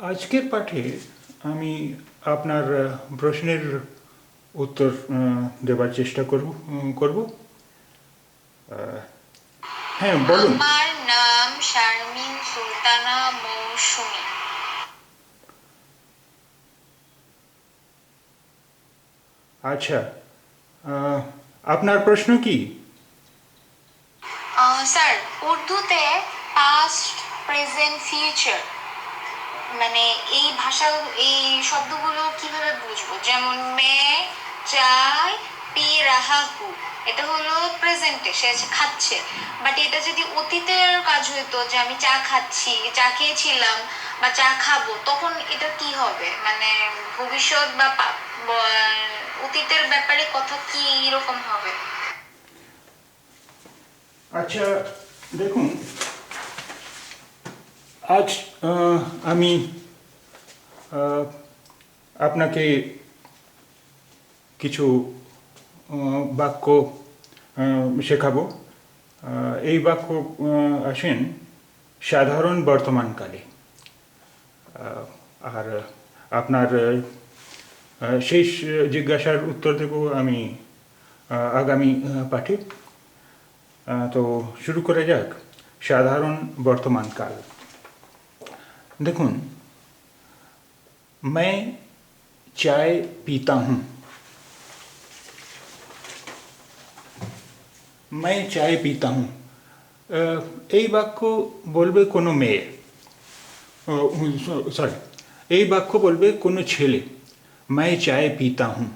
আজকের পাঠে আমি আপনার প্রশ্নের উত্তর দেবার চেষ্টা করব। হ্যাঁ, বলুন। আমার নাম শারমিন সুলতানা মৌসুমী। আচ্ছা, আপনার প্রশ্ন কি? স্যার, উর্দুতে পাস্ট, প্রেজেন্ট, ফিউচার মানে এই শব্দগুলো কিভাবে বুঝবো? যেমন মে চাই পি রাহা হু, এটা হলো প্রেজেন্টে, সে খাচ্ছে। বাট এটা যদি অতীতের কাজ হতো, যে আমি চা খাচ্ছি, চা খেয়েছিলাম বা চা খাবো, তখন এটা কি হবে? মানে ভবিষ্যৎ বা অতীতের ব্যাপারে কথা কি রকম হবে? আচ্ছা, দেখুন, আজ আমি আহ, আপনাকে কিছু বাক্য শেখাবো। এই বাক্য আসেন সাধারণ বর্তমানকালে। আর আপনার শেষ জিজ্ঞাসার উত্তর দেব আমি আগামী পাঠে। তো শুরু করা যাক। সাধারণ বর্তমানকাল। দেখুন, मैं चाय पीता हूँ। मैं चाय पीता हूँ। এই বাক্য বলবে কোনো মেয়ে, সরি, এই বাক্য বলবে কোনো ছেলে। मैं चाय पीता हूँ।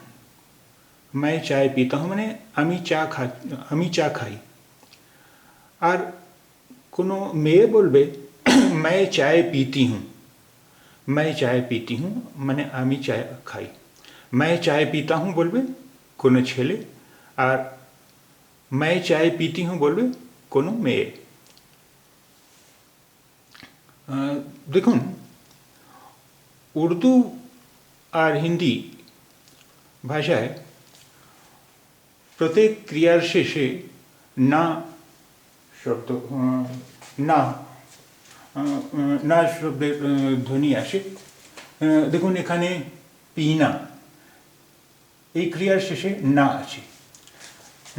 मैं चाय पीता हूँ মানে আমি চা খাই। আর কোনো মেয়ে বলবে मैं चाय पीती हूँ। मैं चाय पीती हूँ মানে আমি চা খাই। मैं चाय पीता हूँ বলবে কোনো ছেলে। আর मैं चाय पीती हूँ বলবে কোনো মেয়ে। দেখুন, উর্দু আর হিন্দি ভাষায় প্রত্যেক ক্রিয়ার শেষে না শব্দ না না শব্দের ধ্বনি আসে। দেখুন, এখানে পিনা, এই ক্রিয়ার শেষে না আছে,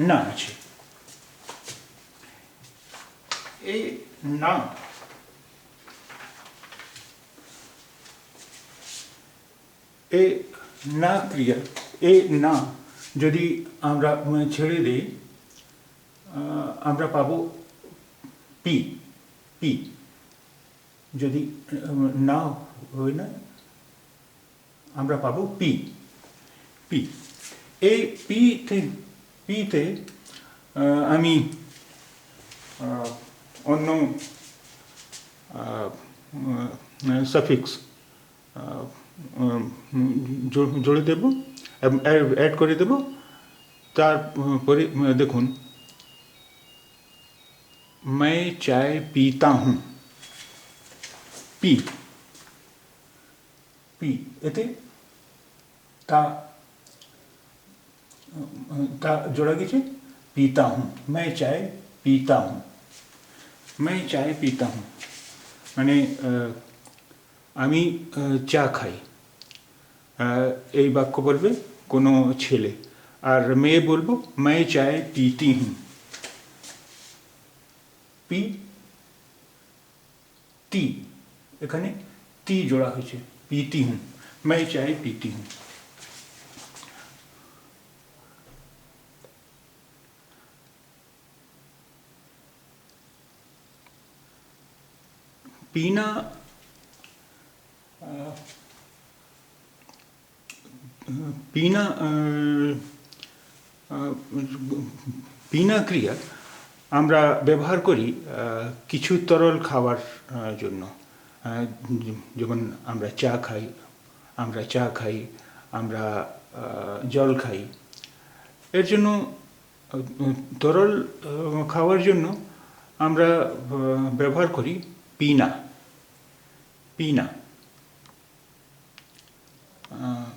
না আছে। এই না এ না ক্রিয়া, এ না যদি আমরা ছেড়ে দিই, আমরা পাবো পি। পি যদি না হয় না, আমরা পাবো পি। পি, এই পিতে আমি অন্য সাফিক্স জুড়ে দেব, অ্যাড করে দেব। তারপরে দেখুন, मैं चाय पीता हूँ। পি, পি এতে তা তা জোড়া গেছে। पीता हूँ, मैं चाय पीता हूँ। मैं चाय पीता हूँ মানে আমি চা খাই। এই বাক্য বলবে কোনো ছেলে। আর মেয়ে বলবো मैं चाय पीती हूँ। পি তি, এখানে তি জোড়া হয়েছে। पीती हूँ, मैं चाय पीती हूँ। पीना पीना पीना क्रिया আমরা ব্যবহার করি কিছু তরল খাওয়ার জন্য। যেমন আমরা চা খাই, আমরা জল খাই। এর জন্য তরল খাওয়ার জন্য আমরা ব্যবহার করি পিনা। পিনা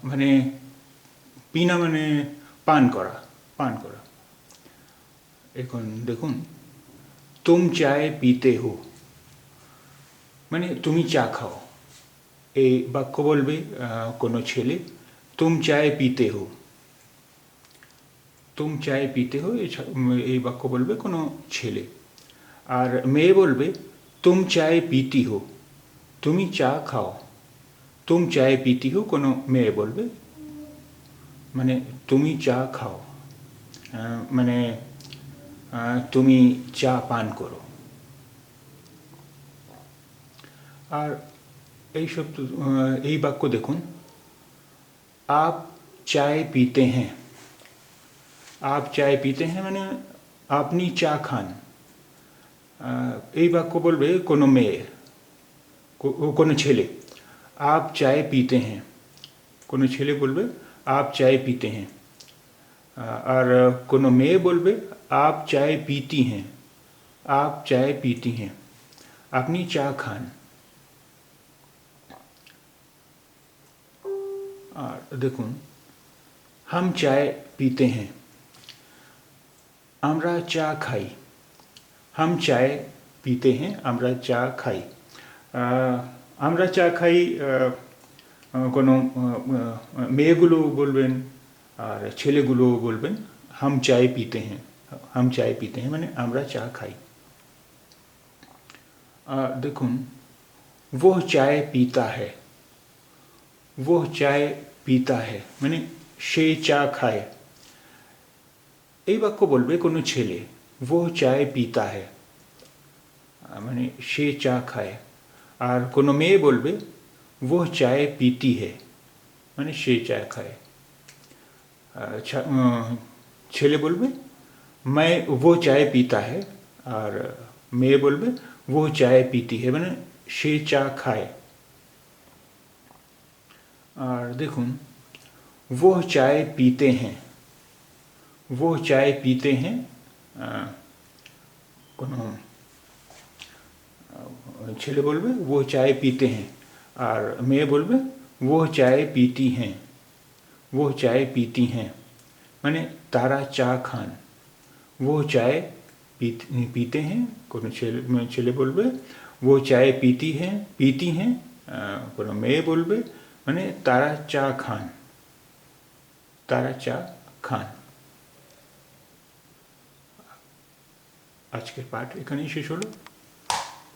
মানে পিনা মানে পান করা, পান করা। এখন দেখুন, তুম চায় পিতে হো মানে তুমি চা খাও। এই বাক্য বলবে কোনো ছেলে, তুম চায় পিতে হো। তুম চায় পিতে হো এই বাক্য বলবে কোনো ছেলে। আর মেয়ে বলবে তুম চায় পিতি হো, তুমি চা খাও। তুম চায় পিতি হো কোনো মেয়ে বলবে, মানে তুমি চা খাও, মানে তুমি চা পান করো। আর এই শব্দ এই বাক্য দেখুন, आप चाय पीते हैं। आप चाय पीते हैं মানে আপনি চা খান। এই বাক্য বলবে কোনো মেয়ে, কোনো ছেলে। आप चाय पीते हैं কোনো ছেলে বলবে आप चाय पीते हैं। আর কোনো মেয়ে বলবে आप चाय पीती हैं। आप चाय पीती हैं আপনি চা খান। আর দেখুন, हम चाय पीते हैं আমরা চা খাই। हम चाय पीते हैं আমরা চা খাই। আমরা চা খাই কোনো মেয়েগুলো বলবেন আর ছেলেগুলো বলবেন हम चाय पीते हैं। हम चाय पीते हैं মানে আমরা চা খাই। দেখুন, वो चाय पीता है। वो चाय पीता है মানে সে চা খায়। এই বাক্য বলবে কোনো ছেলে, वो चाय पीता है মানে সে চা খায়। আর কোনো মেয়ে বলবে वो चाय पीती है মানে সে চা খায়। ছেলে বলবে मैं वो चाय पीता है, আর মেয়ে বলবে वो चाय पीती है মানে সে চা খায়। আর দেখুন, वो चाय पीते हैं। वो चाय पीते हैं কোনো ছেলে বলবে वो चाय पीते हैं, আর মেয়ে বলবে वो चाय पीती हैं। वो चाय पीती हैं মানে তারা চা খান। वो चाय पीते हैं কোনো ছেলে বলবে वो चाय पीती हैं কোনো মেয়ে বলবে মানে তারা চা খান। তারা চা খান। আজকের পাঠ এখানেই শেষ হলো।